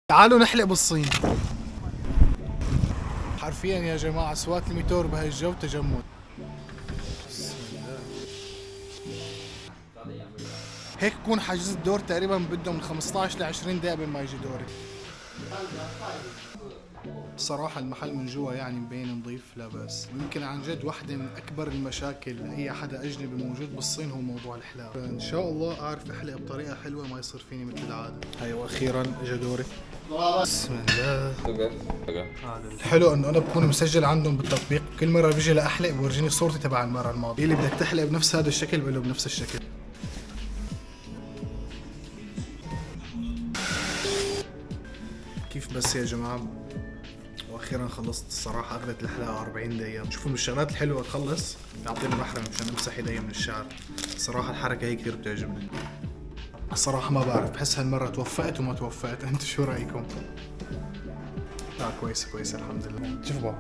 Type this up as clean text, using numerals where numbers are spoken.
تعالوا نحلق بالصين. حرفيا يا جماعة أصوات الميتور بهاي الجو تجمد. هيك بكون حجزت دور تقريبا بده من 15 ل 20 دقيقة بين ما يجي دوري. صراحة المحل من جوا يعني مبين نظيف لا بأس، ويمكن عن جد واحدة من أكبر المشاكل لأي حدا أجنبي موجود بالصين هو موضوع الحلاقة. إن شاء الله أعرف أحلق بطريقة حلوة ما يصير فيني مثل العادة. هاي وأخيرا إجا دوري. بسم الله. الحلو إنه أنا بكون مسجل عندهم بالتطبيق، كل مرة بيجي لأحلق بورجيني صورتي تبع المرة الماضية، اللي بدك تحلق بنفس هذا الشكل بقول له بنفس الشكل. كيف بس يا جماعة، واخيرا خلصت. الصراحه اخذت الحلقه 40 دقيقه. شوفوا من الشغلات الحلوه تخلص يعطيني محرم مشان امسح ايدي من الشعر. الصراحه الحركه هي كثير بتعجبني. الصراحه ما بعرف، بحس هالمره توفقت وما توفقت. انتوا شو رايكم؟ كويسه الحمد لله. شوفوا بقى